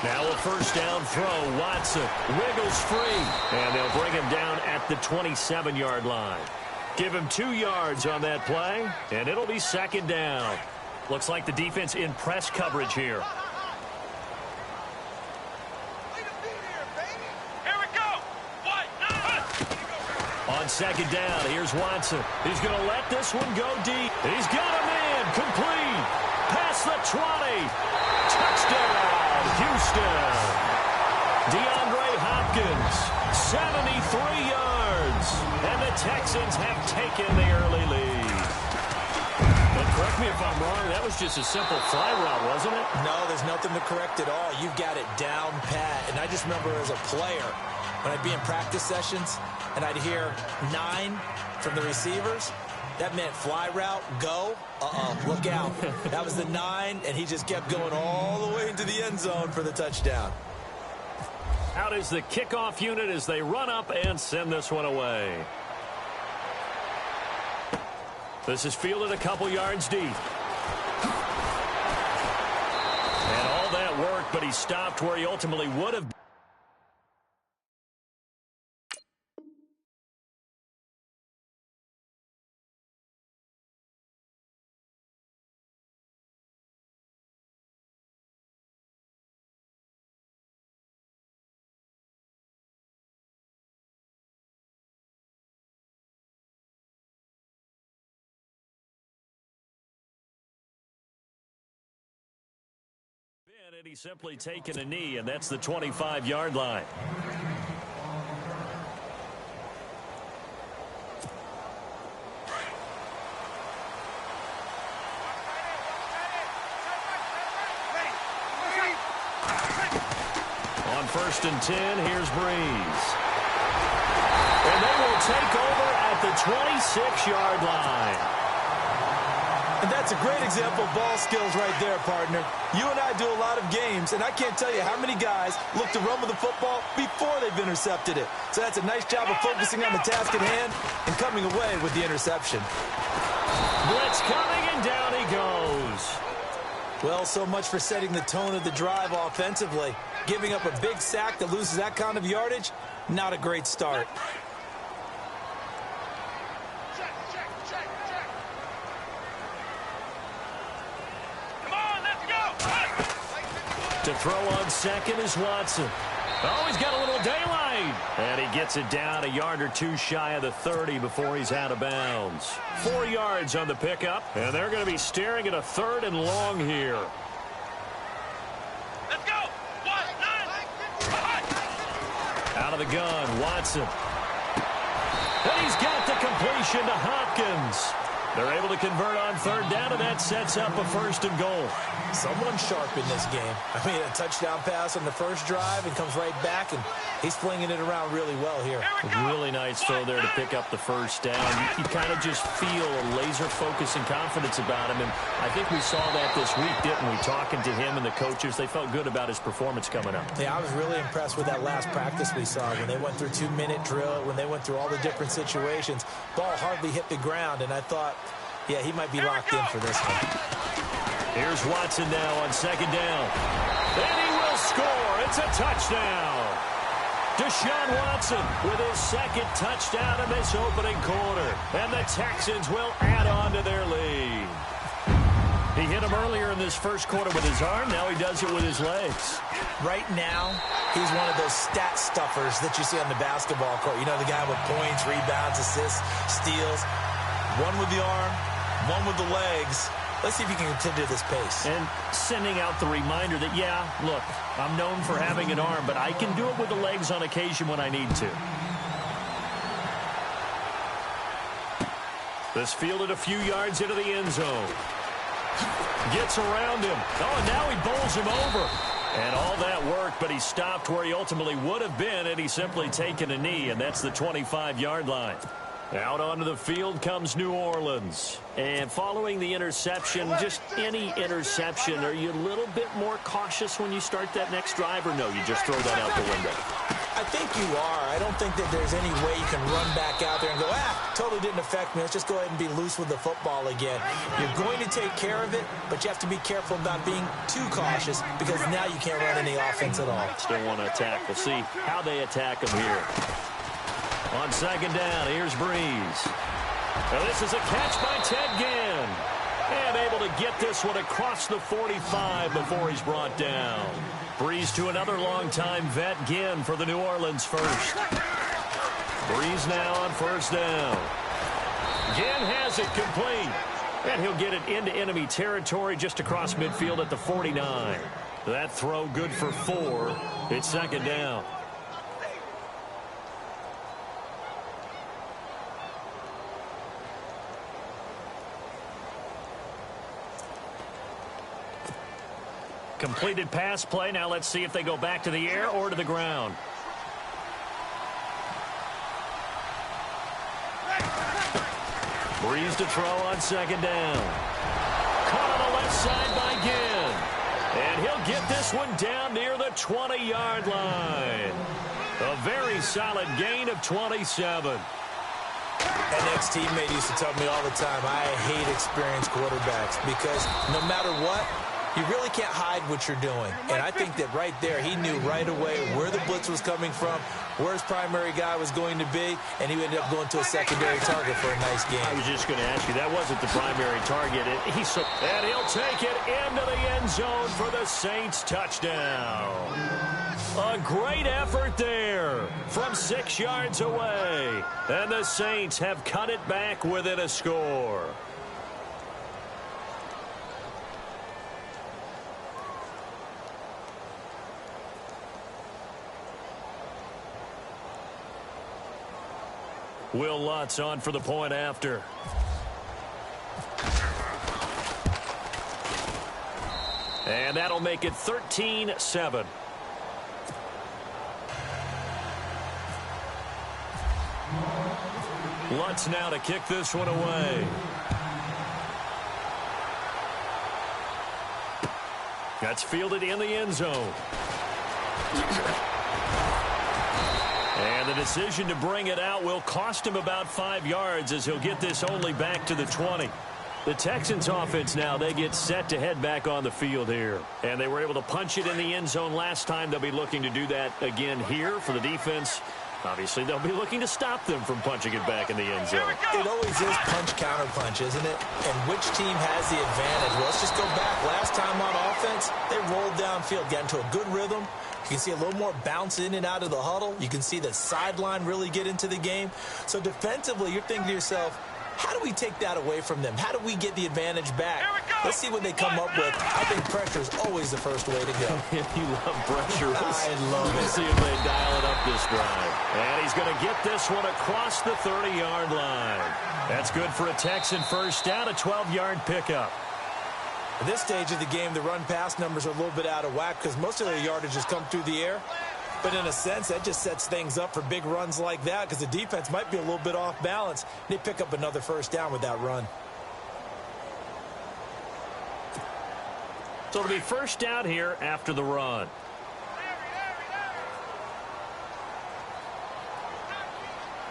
Now a first down throw. Watson wiggles free, and they'll bring him down at the 27-yard line. Give him 2 yards on that play, and it'll be second down. Looks like the defense in press coverage here. On second down, here's Watson. He's going to let this one go deep. He's got him in. Complete. Past the 20. Touchdown, Houston. DeAndre Hopkins, 73 yards. And the Texans have taken the early lead. And correct me if I'm wrong, that was just a simple fly route, wasn't it? No, there's nothing to correct at all. You've got it down pat. And I just remember as a player, when I'd be in practice sessions, and I'd hear 9 from the receivers, that meant fly route, go, look out. That was the 9, and he just kept going all the way into the end zone for the touchdown. Out is the kickoff unit as they run up and send this one away. This is fielded a couple yards deep. And all that work, but he stopped where he ultimately would have. And he's simply taken a knee, and that's the 25-yard line. On 1st and 10, here's Breeze. And they will take over at the 26-yard line. And that's a great example of ball skills right there, partner. You and I do a lot of games, and I can't tell you how many guys look to run with the football before they've intercepted it. So that's a nice job of focusing on the task at hand and coming away with the interception. Blitz coming, and down he goes. Well, so much for setting the tone of the drive offensively. Giving up a big sack that loses that kind of yardage, not a great start. To throw on second is Watson. Oh, he's got a little daylight. And he gets it down a yard or 2 shy of the 30 before he's out of bounds. 4 yards on the pickup, and they're going to be staring at a 3rd and long here. Let's go. 1, 9. Out of the gun, Watson. And he's got the completion to Hopkins. They're able to convert on 3rd down, and that sets up a 1st and goal. Someone sharp in this game. I mean, a touchdown pass on the first drive and comes right back, and he's flinging it around really well here. A really nice throw there to pick up the 1st down. You kind of just feel a laser focus and confidence about him, and I think we saw that this week, didn't we? Talking to him and the coaches, they felt good about his performance coming up. Yeah, I was really impressed with that last practice we saw when they went through 2-minute drill, when they went through all the different situations. Ball hardly hit the ground, and I thought, yeah, he might be locked in for this one. Here's Watson now on 2nd down. And he will score. It's a touchdown. Deshaun Watson with his 2nd touchdown in this opening quarter. And the Texans will add on to their lead. He hit him earlier in this first quarter with his arm. Now he does it with his legs. Right now, he's one of those stat stuffers that you see on the basketball court. You know, the guy with points, rebounds, assists, steals. One with the arm, one with the legs. Let's see if he can continue this pace. And sending out the reminder that, yeah, look, I'm known for having an arm, but I can do it with the legs on occasion when I need to. This fielded a few yards into the end zone. Gets around him. Oh, and now he bowls him over. And all that work, but he stopped where he ultimately would have been, and he's simply taken a knee, and that's the 25-yard line. Out onto the field comes New Orleans. And following the interception, just any interception, are you a little bit more cautious when you start that next drive, or no, you just throw that out the window? I think you are. I don't think that there's any way you can run back out there and go, totally didn't affect me. Let's just go ahead and be loose with the football again. You're going to take care of it, but you have to be careful about being too cautious because now you can't run any offense at all. Still want to attack. We'll see how they attack them here. On second down, here's Breeze. Now this is a catch by Ted Ginn. And able to get this one across the 45 before he's brought down. Breeze to another longtime vet, Ginn, for the New Orleans first. Breeze now on first down. Ginn has it complete. And he'll get it into enemy territory just across midfield at the 49. That throw good for 4. It's second down. Completed pass play. Now let's see if they go back to the air or to the ground. Breeze to throw on second down. Caught on the left side by Ginn. And he'll get this one down near the 20-yard line. A very solid gain of 27. An ex-teammate used to tell me all the time, I hate experienced quarterbacks because no matter what, you really can't hide what you're doing. And I think that right there, he knew right away where the blitz was coming from, where his primary guy was going to be, and he ended up going to a secondary target for a nice game. I was just going to ask you, that wasn't the primary target. And he'll take it into the end zone for the Saints touchdown. A great effort there from 6 yards away. And the Saints have cut it back within a score. Will Lutz on for the point after. And that'll make it 13-7. Lutz now to kick this one away. That's fielded in the end zone. And the decision to bring it out will cost him about 5 yards as he'll get this only back to the 20. The Texans offense now, they get set to head back on the field here. And they were able to punch it in the end zone last time. They'll be looking to do that again here for the defense. Obviously, they'll be looking to stop them from punching it back in the end zone. It always is punch-counter-punch, isn't it? And which team has the advantage? Well, let's just go back. Last time on offense, they rolled downfield, got into a good rhythm. You can see a little more bounce in and out of the huddle. You can see the sideline really get into the game. So defensively, you're thinking to yourself, how do we take that away from them? How do we get the advantage back? Let's see what they come up with. I think pressure is always the first way to go. You love pressure. I love it. Let's see if they dial it up this drive. And he's going to get this one across the 30-yard line. That's good for a Texan first down, a 12-yard pickup. At this stage of the game, the run-pass numbers are a little bit out of whack because most of their yardage has come through the air. But in a sense, that just sets things up for big runs like that because the defense might be a little bit off balance. They pick up another first down with that run. So it'll be first down here after the run.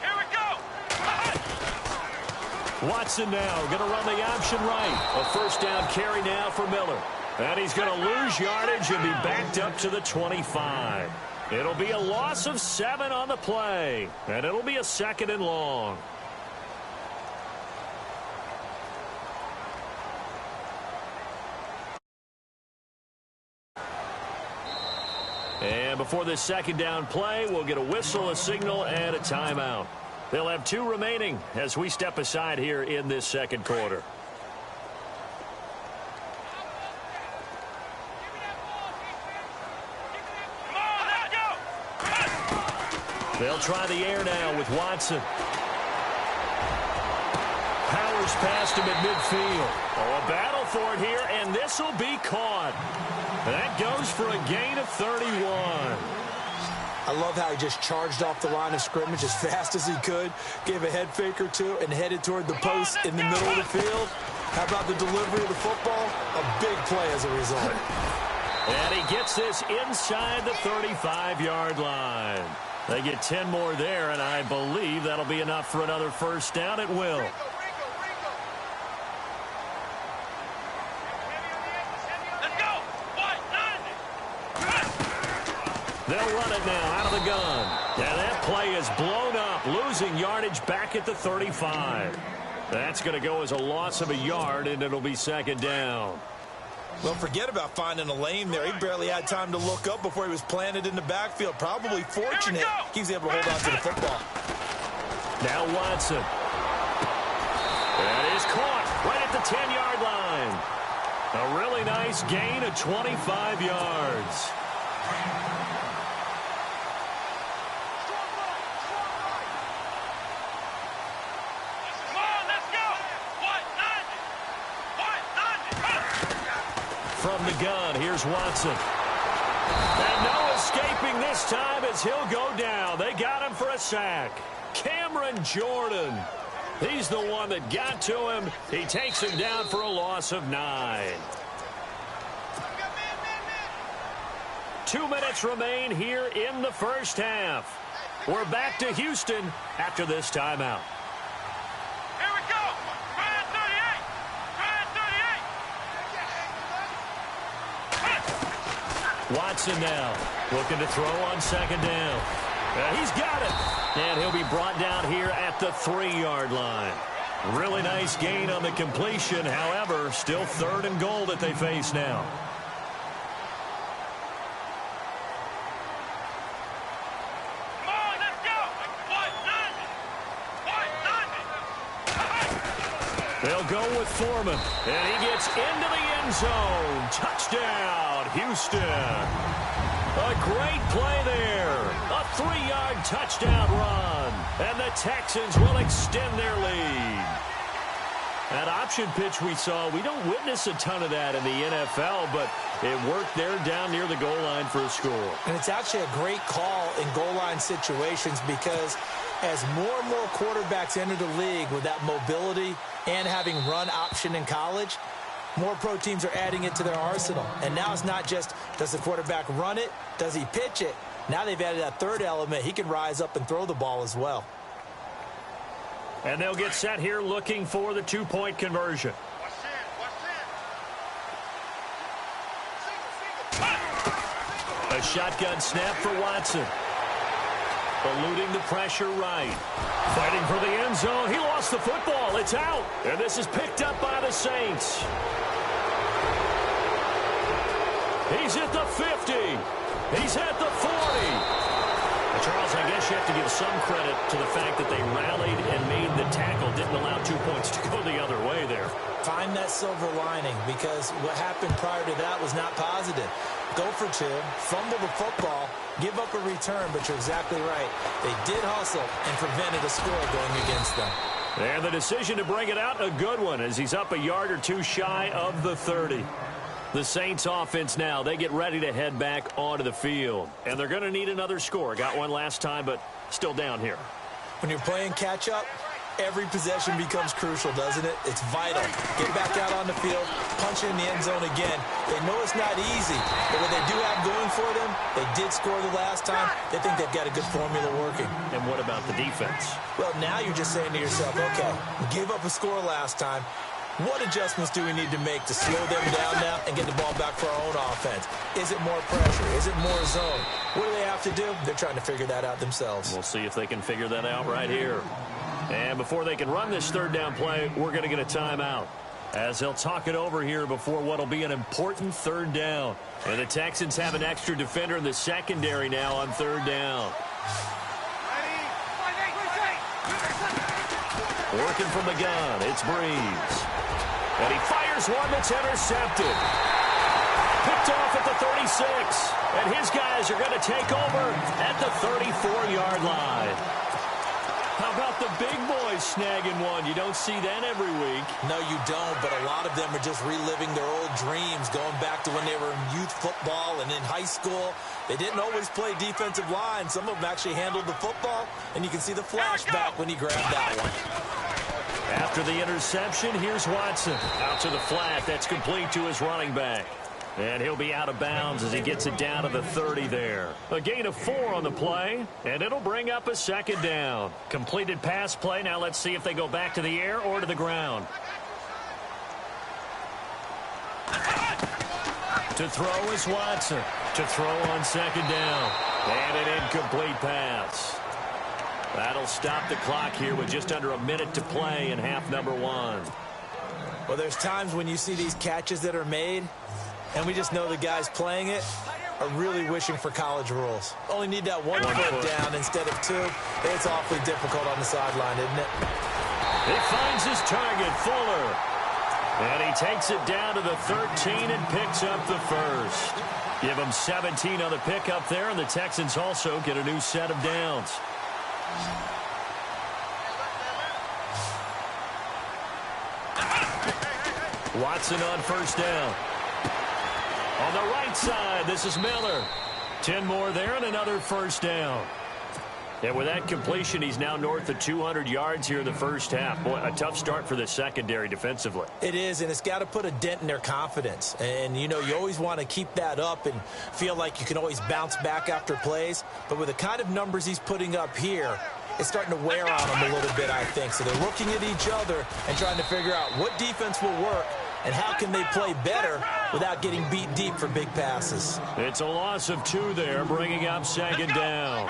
Here we go. Watson now going to run the option right. A first down carry now for Miller. And he's going to lose yardage and be backed up to the 25. It'll be a loss of 7 on the play. And it'll be a second and long. And before this second down play, we'll get a whistle, a signal, and a timeout. They'll have 2 remaining as we step aside here in this second quarter. They'll try the air now with Watson. Powers past him at midfield. Oh, a battle for it here, and this will be caught. That goes for a gain of 31. I love how he just charged off the line of scrimmage as fast as he could, gave a head fake or two, and headed toward the post in the middle of the field. How about the delivery of the football? A big play as a result. And he gets this inside the 35-yard line. They get 10 more there, and I believe that'll be enough for another first down. It will. Let's go. What? They'll run it now out of the gun. And that play is blown up, losing yardage back at the 35. That's going to go as a loss of a yard, and it'll be second down. Well, forget about finding a lane there. He barely had time to look up before he was planted in the backfield. Probably fortunate he was able to hold on to the football. Now Watson. That is caught right at the 10-yard line. A really nice gain of 25 yards. From the gun, here's Watson. And no escaping this time as he'll go down. They got him for a sack. Cameron Jordan. He's the one that got to him. He takes him down for a loss of 9. 2 minutes remain here in the first half. We're back to Houston after this timeout. Here we go. Try 38. Try 38. Watson now looking to throw on second down. He's got it. And he'll be brought down here at the 3-yard line. Really nice gain on the completion. However, still 3rd and goal that they face now. Come on, let's go. They'll go with Foreman. And he gets into the end zone. Touchdown, Houston. A great play there. A 3-yard touchdown run. And the Texans will extend their lead. That option pitch we saw, we don't witness a ton of that in the NFL, but it worked there down near the goal line for a score. And it's actually a great call in goal line situations because as more and more quarterbacks enter the league with that mobility and having run option in college, more pro teams are adding it to their arsenal. And now it's not just, does the quarterback run it? Does he pitch it? Now they've added that third element. He can rise up and throw the ball as well. And they'll get set here looking for the 2-point conversion. A shotgun snap for Watson. Eluding the pressure right. Fighting for the end zone. He lost the football. It's out. And this is picked up by the Saints. He's at the 50. He's at the 40. Charles, I guess you have to give some credit to the fact that they rallied and made the tackle. Didn't allow 2 points to go the other way there. Find that silver lining because what happened prior to that was not positive. Go for 2, fumble the football, give up a return, but you're exactly right. They did hustle and prevented a score going against them. And the decision to bring it out, a good one, as he's up a yard or 2 shy of the 30. The Saints offense now, they get ready to head back onto the field. And they're going to need another score. Got one last time, but still down here. When you're playing catch-up, every possession becomes crucial, doesn't it? It's vital. Get back out on the field, punch in the end zone again. They know it's not easy, but what they do have going for them, they did score the last time. They think they've got a good formula working. And what about the defense? Well, now you're just saying to yourself, okay, we gave up a score last time. What adjustments do we need to make to slow them down now and get the ball back for our own offense? Is it more pressure? Is it more zone? What do they have to do? They're trying to figure that out themselves. We'll see if they can figure that out right here. And before they can run this 3rd down play, we're going to get a timeout, as they'll talk it over here before what will be an important 3rd down. And the Texans have an extra defender in the secondary now on 3rd down. Working from the gun, it's Breeze. And he fires one that's intercepted. Picked off at the 36. And his guys are going to take over at the 34-yard line. How about the big boys snagging one? You don't see that every week. No, you don't, but a lot of them are just reliving their old dreams, going back to when they were in youth football and in high school. They didn't always play defensive line. Some of them actually handled the football, and you can see the flashback when he grabbed that one. After the interception, here's Watson. Out to the flat. That's complete to his running back. And he'll be out of bounds as he gets it down to the 30 there. A gain of 4 on the play, and it'll bring up a second down. Completed pass play. Now let's see if they go back to the air or to the ground. To throw is Watson. To throw on second down. And an incomplete pass. That'll stop the clock here with just under a minute to play in half number 1. Well, there's times when you see these catches that are made, and we just know the guys playing it are really wishing for college rules. Only need that one foot down instead of 2. It's awfully difficult on the sideline, isn't it? He finds his target, Fuller. And he takes it down to the 13 and picks up the first. Give him 17 on the pickup there, and the Texans also get a new set of downs. Watson on first down. On the right side, this is Miller. 10 more there and another first down. And with that completion, he's now north of 200 yards here in the first half. Boy, a tough start for the secondary defensively. It is, and it's got to put a dent in their confidence. And, you know, you always want to keep that up and feel like you can always bounce back after plays. But with the kind of numbers he's putting up here, it's starting to wear on them a little bit, I think. So they're looking at each other and trying to figure out what defense will work and how can they play better without getting beat deep for big passes. It's a loss of 2 there, bringing up second down.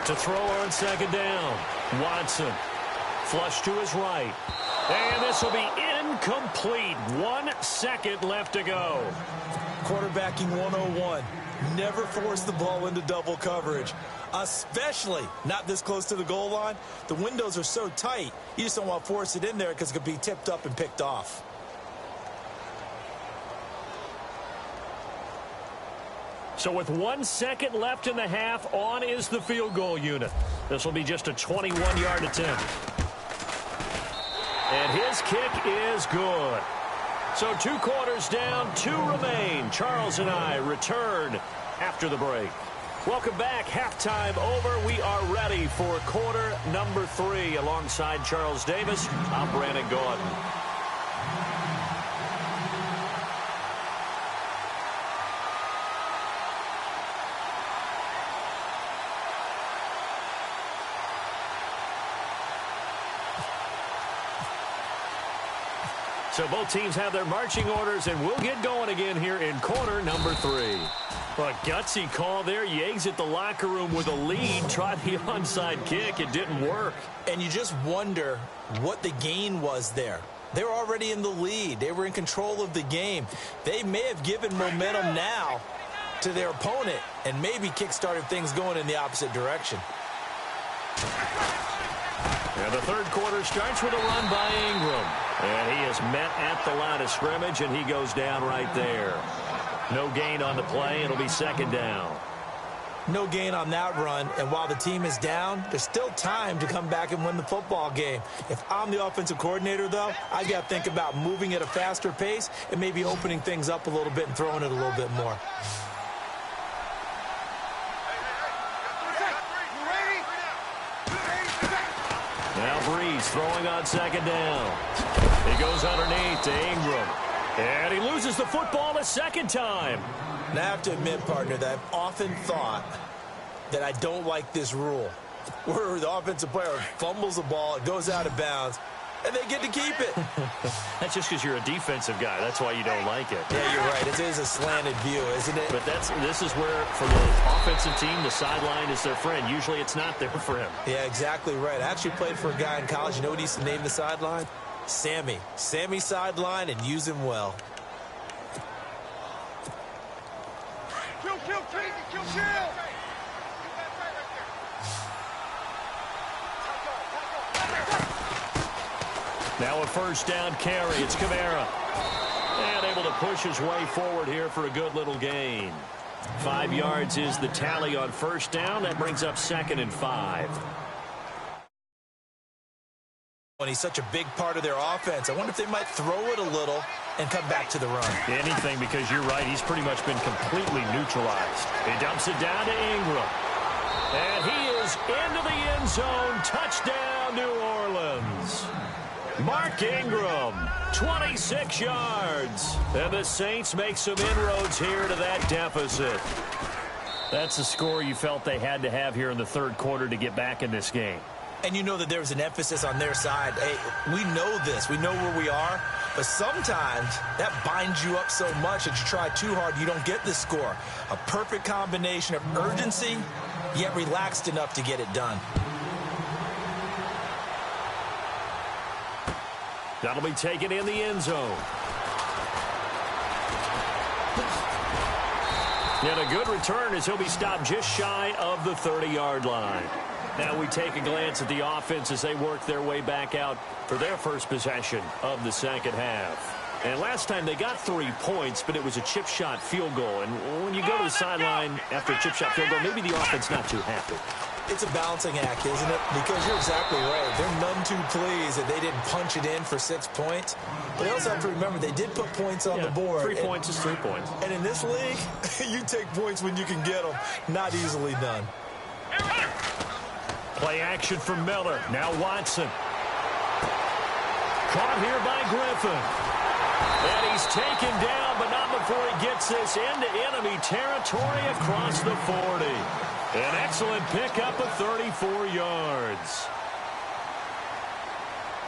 To throw on second down, Watson. Flush to his right. And this will be incomplete. 1 second left to go. Quarterbacking 101. Never force the ball into double coverage, especially not this close to the goal line. The windows are so tight, you just don't want to force it in there because it could be tipped up and picked off. So with 1 second left in the half, on is the field goal unit. This will be just a 21-yard attempt. And his kick is good. So 2 quarters down, 2 remain. Charles and I return after the break. Welcome back. Halftime over. We are ready for quarter number 3. Alongside Charles Davis, I'm Brandon Gordon. So both teams have their marching orders, and we'll get going again here in quarter number 3. A gutsy call there. You exit the locker room with a lead. Try the onside kick. It didn't work. And you just wonder what the gain was there. They were already in the lead. They were in control of the game. They may have given momentum now to their opponent and maybe kick-started things going in the opposite direction. And the third quarter starts with a run by Ingram. And he is met at the line of scrimmage, and he goes down right there. No gain on the play. It'll be second down. No gain on that run, and while the team is down, there's still time to come back and win the football game. If I'm the offensive coordinator, though, I got to think about moving at a faster pace and maybe opening things up a little bit and throwing it a little bit more. Now Breeze throwing on second down. He goes underneath to Ingram. And he loses the football a second time. Now, I have to admit, partner, that I've often thought that I don't like this rule, where the offensive player fumbles the ball, it goes out of bounds, and they get to keep it. That's just because you're a defensive guy. That's why you don't like it. Yeah, you're right. It is a slanted view, isn't it? But this is where, for the offensive team, the sideline is their friend. Usually it's not there for him. Yeah, exactly right. I actually played for a guy in college. You know what he used to name the sideline? Sammy. Sammy sideline, and use him well. Kill. Now a first down carry. It's Kamara. And able to push his way forward here for a good little gain. 5 yards is the tally on first down. That brings up 2nd and 5. When he's such a big part of their offense, I wonder if they might throw it a little and come back to the run. Anything, because you're right. He's pretty much been completely neutralized. He dumps it down to Ingram. And he is into the end zone. Touchdown, New Orleans. Mark Ingram, 26 yards. And the Saints make some inroads here to that deficit. That's the score you felt they had to have here in the third quarter to get back in this game. And you know that there was an emphasis on their side. Hey, we know this. We know where we are. But sometimes that binds you up so much that you try too hard, you don't get this score. A perfect combination of urgency, yet relaxed enough to get it done. That'll be taken in the end zone. And a good return as he'll be stopped just shy of the 30-yard line. Now we take a glance at the offense as they work their way back out for their first possession of the second half. And last time they got 3 points, but it was a chip shot field goal. And when you go to the sideline after a chip shot field goal, maybe the offense not too happy. It's a balancing act, isn't it? Because you're exactly right. They're none too pleased that they didn't punch it in for 6 points. But they also have to remember they did put points on the board. 3 points is 3 points. And in this league, you take points when you can get them. Not easily done. Play action from Miller. Now Watson. Caught here by Griffin. And he's taken down, but not before he gets this into enemy territory across the 40. An excellent pickup of 34 yards.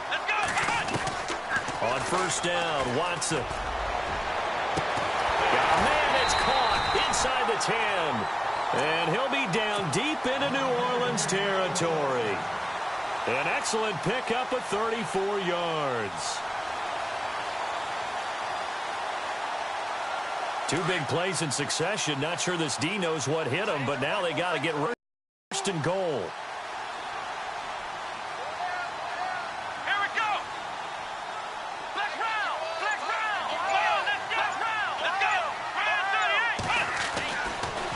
Let's go. On first down, Watson. Man, it's caught inside the 10. And he'll be down deep into New Orleans territory. An excellent pickup of 34 yards. 2 big plays in succession. Not sure this D knows what hit him, but now they got to get first and goal. Here we go. Let's round. Let's round. Let's round. Let's go. Round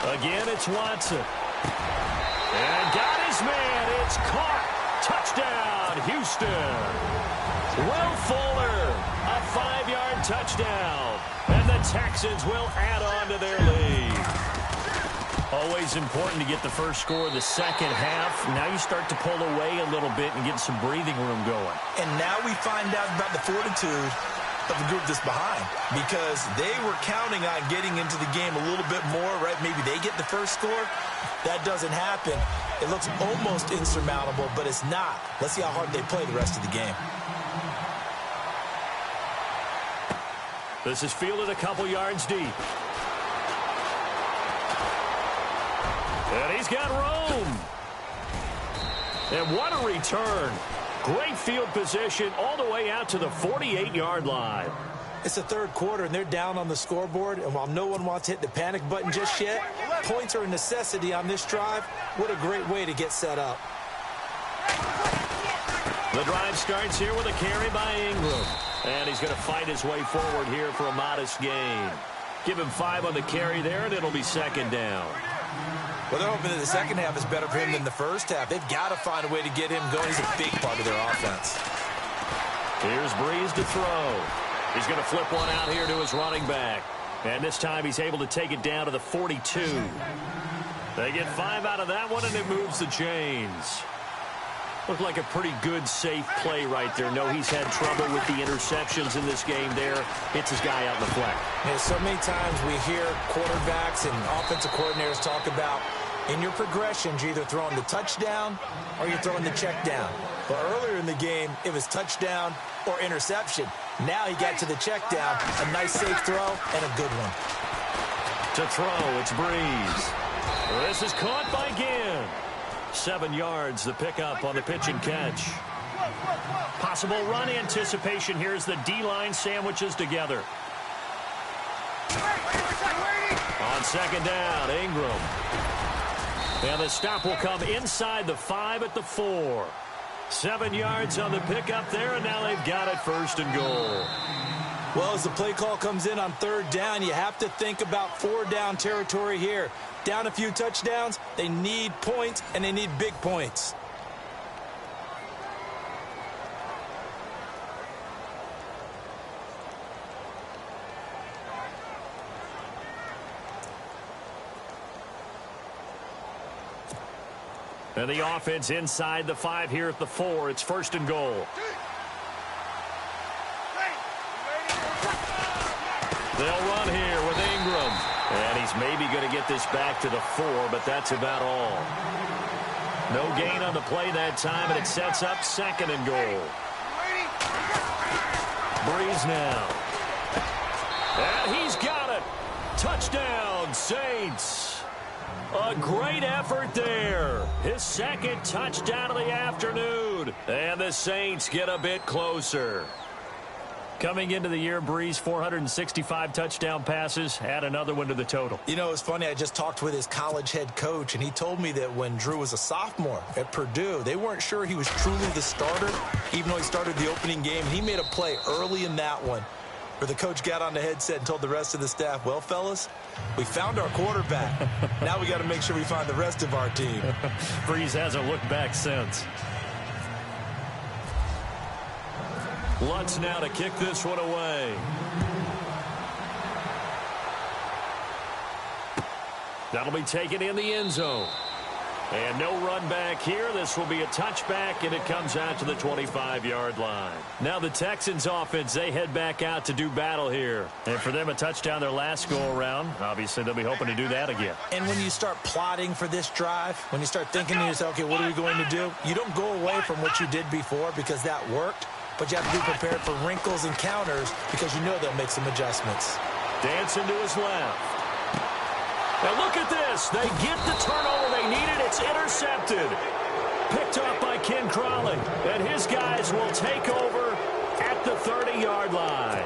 38. Again, it's Watson. And got his man. It's caught. Touchdown, Houston. Will Fuller, a 5-yard touchdown. And the Texans will add on to their lead. Always important to get the first score of the second half. Now you start to pull away a little bit and get some breathing room going. And now we find out about the fortitude of the group that's behind, because they were counting on getting into the game a little bit more, right? Maybe they get the first score. That doesn't happen. It looks almost insurmountable, but it's not. Let's see how hard they play the rest of the game. This is fielded a couple yards deep. And he's got room. And what a return. Great field position all the way out to the 48-yard line. It's the third quarter, and they're down on the scoreboard. And while no one wants to hit the panic button just yet, points are a necessity on this drive. What a great way to get set up. The drive starts here with a carry by Ingram. And he's going to fight his way forward here for a modest gain. Give him 5 on the carry there, and it'll be second down. Well, they're hoping that the second half is better for him than the first half. They've got to find a way to get him going. He's a big part of their offense. Here's Breeze to throw. He's going to flip one out here to his running back. And this time he's able to take it down to the 42. They get 5 out of that one, and it moves the chains. Looked like a pretty good, safe play right there. No, he's had trouble with the interceptions in this game there. Hits his guy out in the flat. Yeah, so many times we hear quarterbacks and offensive coordinators talk about in your progressions, you're either throwing the touchdown or you're throwing the check down. But earlier in the game, it was touchdown or interception. Now he got to the check down, a nice safe throw, and a good one. To throw, it's Breeze. This is caught by Ginn. 7 yards, the pickup on the pitch and catch. Possible run anticipation. Here's the D-line sandwiches together. On second down, Ingram. And the stop will come inside the 5 at the 4. 7 yards on the pickup there, and now they've got it first and goal. Well, as the play call comes in on third down, you have to think about 4-down territory here. Down a few touchdowns, they need points, and they need big points. And the offense inside the 5 here at the 4. It's 1st and goal. They'll run here with Ingram. And he's maybe going to get this back to the 4, but that's about all. No gain on the play that time, and it sets up 2nd and goal. Breeze now. And he's got it. Touchdown, Saints. A great effort there. His 2nd touchdown of the afternoon. And the Saints get a bit closer. Coming into the year, Breeze, 465 touchdown passes. Add another one to the total. You know, it's funny. I just talked with his college head coach, and he told me that when Drew was a sophomore at Purdue, they weren't sure he was truly the starter, even though he started the opening game. He made a play early in that one where the coach got on the headset and told the rest of the staff, well, fellas, we found our quarterback. Now we got to make sure we find the rest of our team. Breeze hasn't looked back since. Lutz now to kick this one away. That'll be taken in the end zone. And no run back here. This will be a touchback, and it comes out to the 25-yard line. Now the Texans offense, they head back out to do battle here. And for them, a touchdown their last go-around. Obviously, they'll be hoping to do that again. And when you start plotting for this drive, when you start thinking to yourself, okay, what are we going to do? You don't go away from what you did before because that worked. But you have to be prepared for wrinkles and counters because you know they'll make some adjustments. Dancing to his left. And look at this. They get the turnover they needed. It's intercepted. Picked up by Ken Crawley. And his guys will take over at the 30-yard line.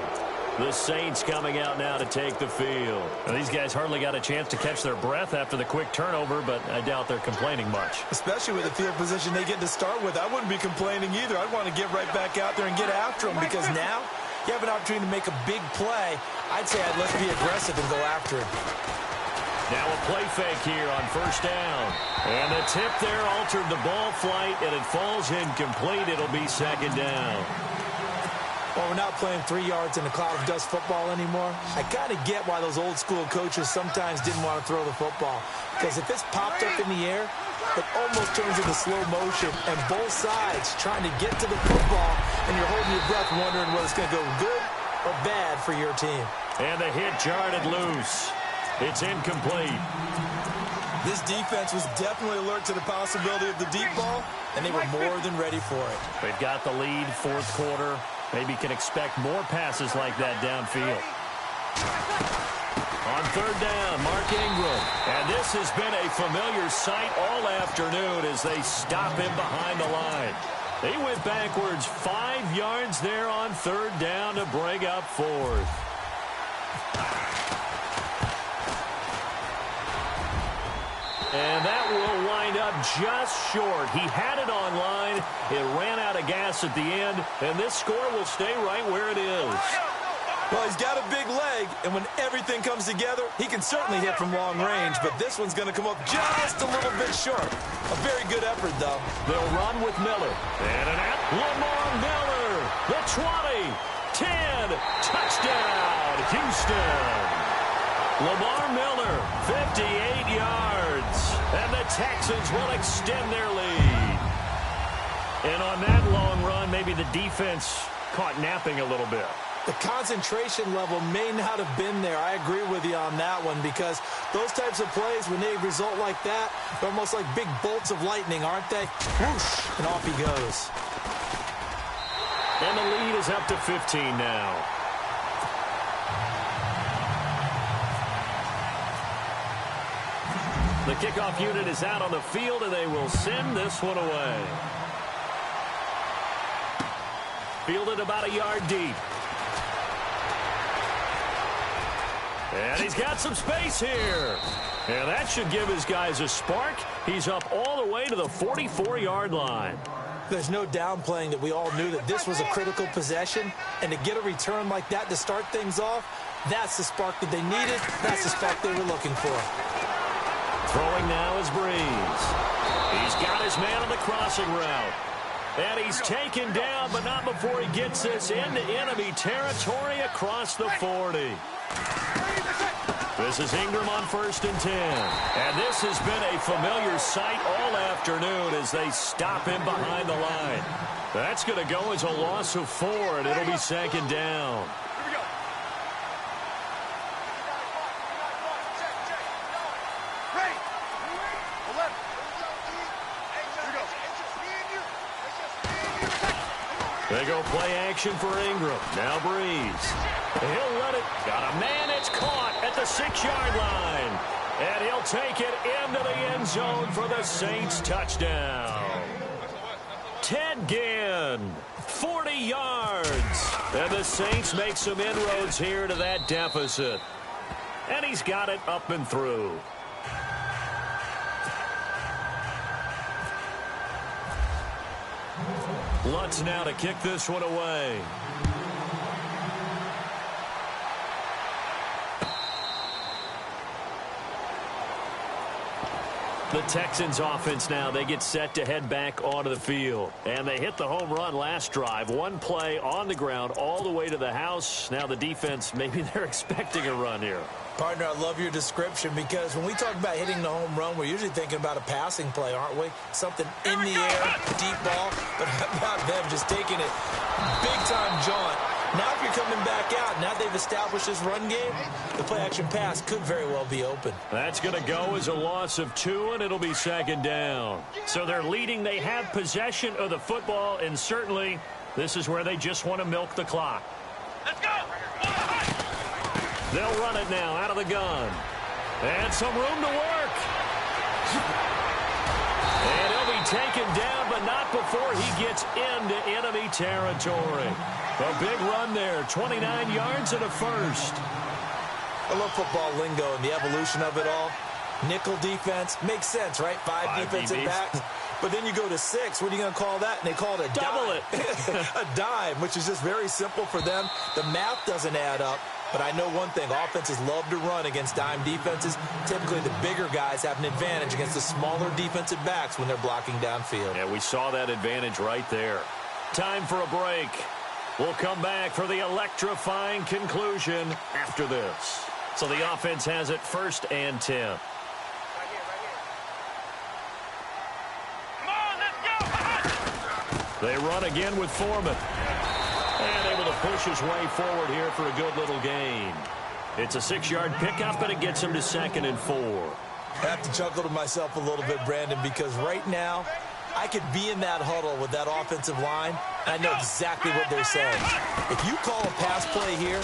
The Saints coming out now to take the field. Now, these guys hardly got a chance to catch their breath after the quick turnover, but I doubt they're complaining much. Especially with the field position they get to start with. I wouldn't be complaining either. I'd want to get right back out there and get after them because now you have an opportunity to make a big play. I'd say let's be aggressive and go after it. Now a play fake here on 1st down. And the tip there altered the ball flight, and it falls incomplete. It'll be 2nd down. Well, we're not playing 3 yards in a cloud of dust football anymore. I kind of get why those old school coaches sometimes didn't want to throw the football. Because if it's popped up in the air, it almost turns into slow motion. And both sides trying to get to the football, and you're holding your breath wondering whether it's going to go good or bad for your team. And the hit jarred it loose. It's incomplete. This defense was definitely alert to the possibility of the deep ball, and they were more than ready for it. They've got the lead, 4th quarter. Maybe can expect more passes like that downfield. On 3rd down, Mark Ingram. And this has been a familiar sight all afternoon as they stop him behind the line. They went backwards 5 yards there on 3rd down to bring up 4th. And that will wind up just short. He had it on line. It ran out of gas at the end, and this score will stay right where it is. Well, he's got a big leg, and when everything comes together, he can certainly hit from long range, but this one's going to come up just a little bit short. A very good effort, though. They'll run with Miller. And an out. Lamar Miller, the 20, 10, touchdown, Houston. Lamar Miller, 58 yards. And the Texans will extend their lead. And on that long run, maybe the defense caught napping a little bit. The concentration level may not have been there. I agree with you on that one because those types of plays, when they result like that, they're almost like big bolts of lightning, aren't they? Whoosh, and off he goes. And the lead is up to 15 now. The kickoff unit is out on the field, and they will send this one away. Fielded about a yard deep. And he's got some space here. And that should give his guys a spark. He's up all the way to the 44-yard line. There's no downplaying that we all knew that this was a critical possession. And to get a return like that to start things off, that's the spark that they needed. That's the spark they were looking for. Throwing now is Breeze. He's got his man on the crossing route. And he's taken down, but not before he gets this into enemy territory across the 40. This is Ingram on 1st and 10. And this has been a familiar sight all afternoon as they stop him behind the line. That's going to go as a loss of 4, and it'll be 2nd down. They go play action for Ingram. Now Breeze. He'll let it. Got a man. It's caught at the 6-yard line. And he'll take it into the end zone for the Saints touchdown. Ted Ginn, 40 yards. And the Saints make some inroads here to that deficit. And he's got it up and through. Lutz now to kick this one away. The Texans offense now, they get set to head back onto the field. And they hit the home run last drive. One play on the ground all the way to the house. Now the defense, maybe they're expecting a run here. Partner, I love your description because when we talk about hitting the home run, we're usually thinking about a passing play, aren't we? Something in the air, deep ball. But how about them just taking it big-time jaunt? Now if you're coming back out, now they've established this run game, the play-action pass could very well be open. That's going to go as a loss of 2, and it'll be 2nd down. So they're leading. They have possession of the football, and certainly this is where they just want to milk the clock. Let's go! They'll run it now out of the gun. And some room to work. And he'll be taken down, but not before he gets into enemy territory. A big run there, 29 yards and a first. I love football lingo and the evolution of it all. Nickel defense makes sense, right? 5 defensive backs. But then you go to 6. What are you going to call that? And they call it a double dime. it. A dime, which is just very simple for them. The math doesn't add up. But I know one thing, offenses love to run against dime defenses. Typically, the bigger guys have an advantage against the smaller defensive backs when they're blocking downfield. Yeah, we saw that advantage right there. Time for a break. We'll come back for the electrifying conclusion after this. So the offense has it 1st and 10. Come on, let's go! They run again with Foreman. And able to push his way forward here for a good little gain. It's a 6-yard pickup, and it gets him to 2nd and 4. I have to chuckle to myself a little bit, Brandon, because right now I could be in that huddle with that offensive line, and I know exactly what they're saying. If you call a pass play here,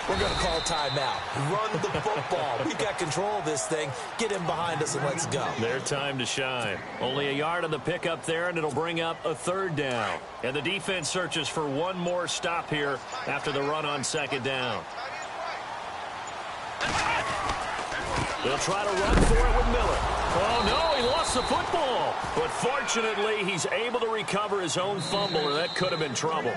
we're going to call timeout. Run the football. We've got control of this thing. Get him behind us and let's go. Their time to shine. Only a yard on the pickup there, and it'll bring up a 3rd down. And the defense searches for one more stop here after the run on 2nd down. They'll try to run for it with Miller. Oh, no, he lost the football. But fortunately, he's able to recover his own fumble, or that could have been trouble.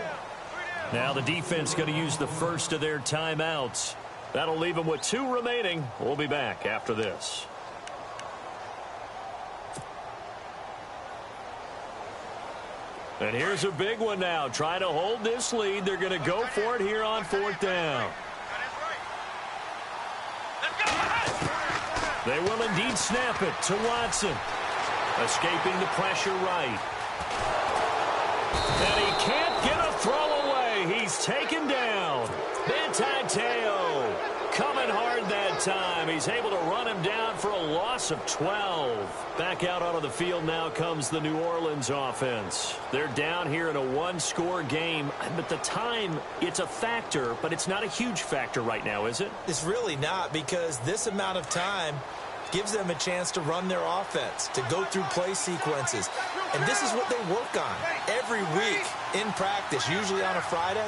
Now the defense going to use the first of their timeouts. That'll leave them with 2 remaining. We'll be back after this. And here's a big one now. Trying to hold this lead. They're going to go for it here on 4th down. They will indeed snap it to Watson. Escaping the pressure right. And he can't get a throw away. He's taken down. Teo coming hard that time. He's able to run him down for a loss of 12. Back out onto the field now comes the New Orleans offense. They're down here in a 1-score game. But the time, it's a factor, but it's not a huge factor right now, is it? It's really not, because this amount of time gives them a chance to run their offense, to go through play sequences. And this is what they work on every week in practice, usually on a Friday.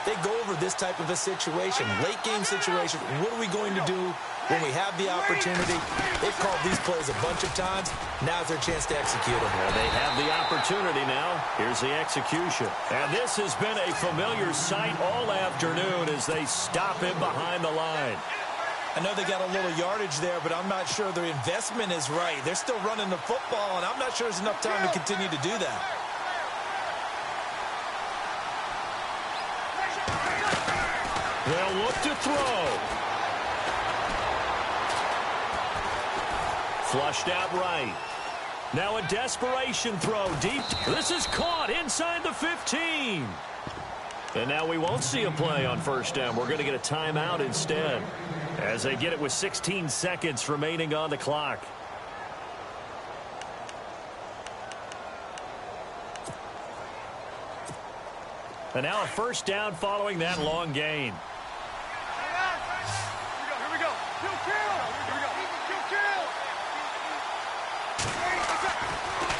They go over this type of a situation, late game situation. What are we going to do when we have the opportunity? They've called these plays a bunch of times. Now's their chance to execute them. Well, they have the opportunity now. Here's the execution. And this has been a familiar sight all afternoon as they stop him behind the line. I know they got a little yardage there, but I'm not sure their investment is right. They're still running the football, and I'm not sure there's enough time to continue to do that. They'll look to throw. Flushed out right. Now a desperation throw deep. This is caught inside the 15. And now we won't see a play on first down. We're going to get a timeout instead as they get it with 16 seconds remaining on the clock. And now a first down following that long gain. Here we go.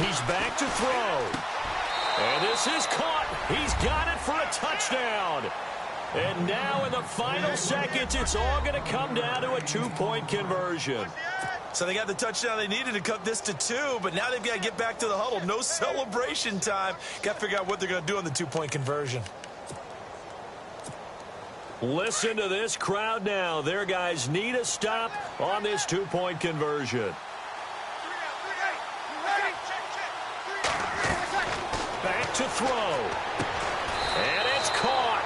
He's back to throw. And this is caught. He's got it for a touchdown. And now in the final seconds, it's all going to come down to a two-point conversion. So they got the touchdown they needed to cut this to 2, but now they've got to get back to the huddle. No celebration time. Got to figure out what they're going to do on the two-point conversion. Listen to this crowd now. Their guys need a stop on this two-point conversion. Back to throw. And it's caught.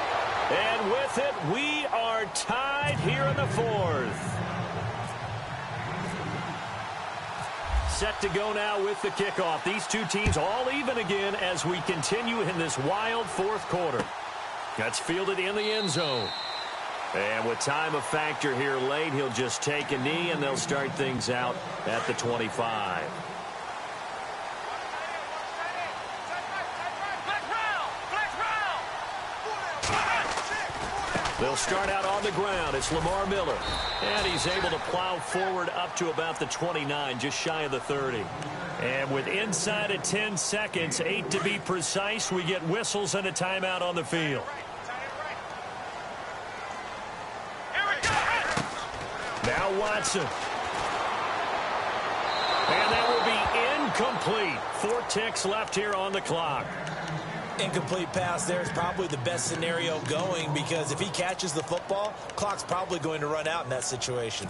And with it, we are tied here in the fourth. Set to go now with the kickoff. These two teams all even again as we continue in this wild fourth quarter. That's fielded in the end zone. And with time a factor here late, he'll just take a knee, and they'll start things out at the 25. They'll start out on the ground. It's Lamar Miller. And he's able to plow forward up to about the 29, just shy of the 30. And with inside of 10 seconds, 8 to be precise, we get whistles and a timeout on the field. Now Watson. And that will be incomplete. 4 ticks left here on the clock. Incomplete pass there is probably the best scenario going because if he catches the football, clock's probably going to run out in that situation.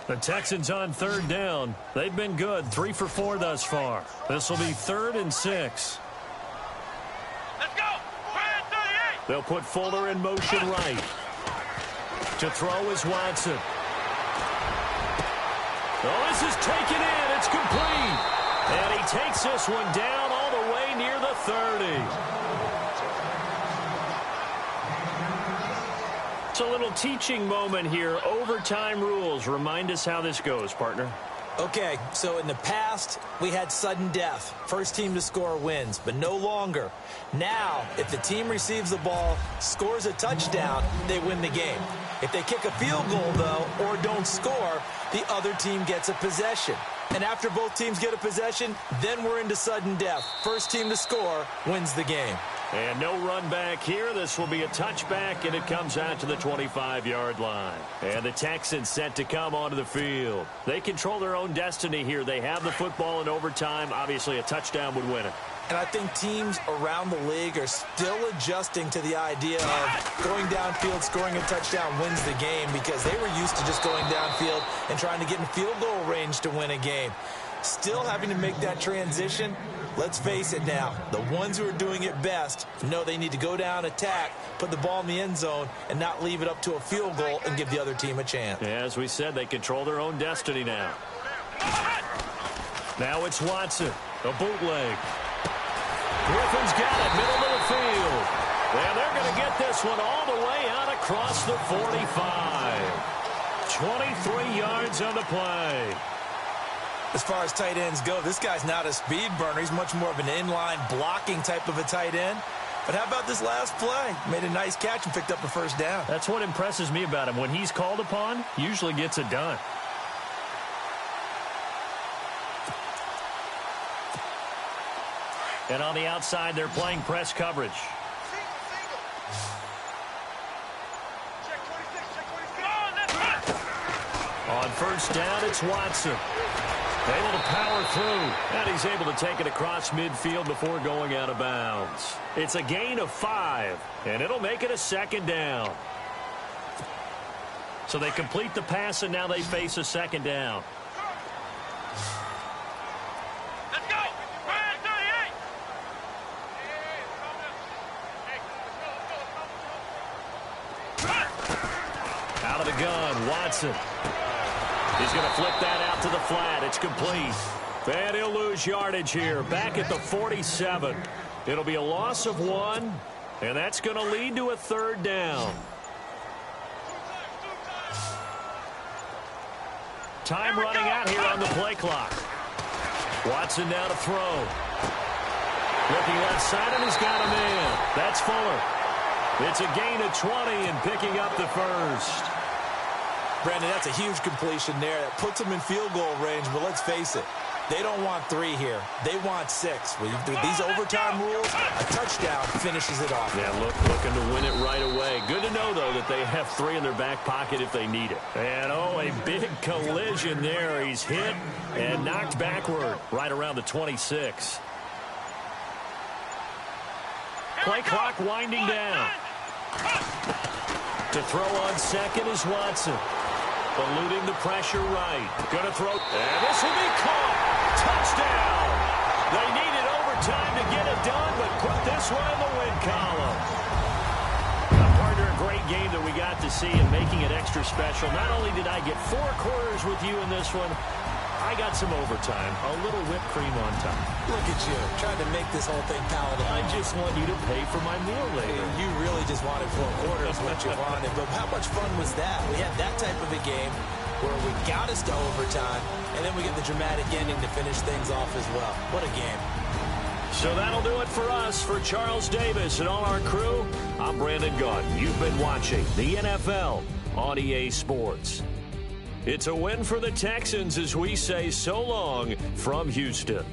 The Texans on third down. They've been good, 3 for 4 thus far. This will be 3rd and 6. Let's go. 38. They'll put Fuller in motion right. To throw is Watson. Oh, this is taken in. It's complete. And he takes this one down all the way near the 30. It's a little teaching moment here. Overtime rules. Remind us how this goes, partner. Okay, so in the past, we had sudden death. First team to score wins, but no longer. Now, if the team receives the ball, scores a touchdown, they win the game. If they kick a field goal, though, or don't score, the other team gets a possession. And after both teams get a possession, then we're into sudden death. First team to score wins the game. And no run back here. This will be a touchback, and it comes out to the 25-yard line. And the Texans set to come onto the field. They control their own destiny here. They have the football in overtime. Obviously, a touchdown would win it. And I think teams around the league are still adjusting to the idea of going downfield, scoring a touchdown wins the game because they were used to just going downfield and trying to get in field goal range to win a game. Still having to make that transition. Let's face it now, the ones who are doing it best know they need to go down, attack, put the ball in the end zone, and not leave it up to a field goal and give the other team a chance. As we said, they control their own destiny now. Now it's Watson, a bootleg. Griffin's got it, middle of the field. And they're going to get this one all the way out across the 45. 23 yards on the play. As far as tight ends go, this guy's not a speed burner. He's much more of an inline blocking type of a tight end. But how about this last play? Made a nice catch and picked up a first down. That's what impresses me about him. When he's called upon, usually gets it done. And on the outside, they're playing press coverage. On first down, it's Watson. Able to power through, and he's able to take it across midfield before going out of bounds. It's a gain of 5, and it'll make it a second down. So they complete the pass, and now they face a second down. Let's go. 38. the gun. Watson. He's going to flip that out to the flat. It's complete. And he'll lose yardage here. Back at the 47. It'll be a loss of 1, and that's going to lead to a 3rd down. Time running out here on the play clock. Watson now to throw. Looking left side, and he's got a man. That's Fuller. It's a gain of 20 and picking up the first. Brandon, that's a huge completion there. That puts them in field goal range, but let's face it. They don't want 3 here. They want 6. With these overtime rules, a touchdown finishes it off. Yeah, looking to win it right away. Good to know, though, that they have 3 in their back pocket if they need it. And, oh, a big collision there. He's hit and knocked backward right around the 26. Play clock winding down. To throw on second is Watson. Eluding the pressure right. Gonna throw. And this will be caught. Touchdown. They needed overtime to get it done, but put this one in the win column. Partner, a great game that we got to see and making it extra special. Not only did I get 4 quarters with you in this one, I got some overtime. A little whipped cream on top. Look at you, trying to make this whole thing palatable. I just want you to pay for my meal later. You really just wanted 4 quarters, what you wanted. But how much fun was that? We had that type of a game where we got us to overtime, and then we get the dramatic ending to finish things off as well. What a game. So that'll do it for us. For Charles Davis and all our crew, I'm Brandon Gunn. You've been watching the NFL on EA Sports. It's a win for the Texans as we say so long from Houston.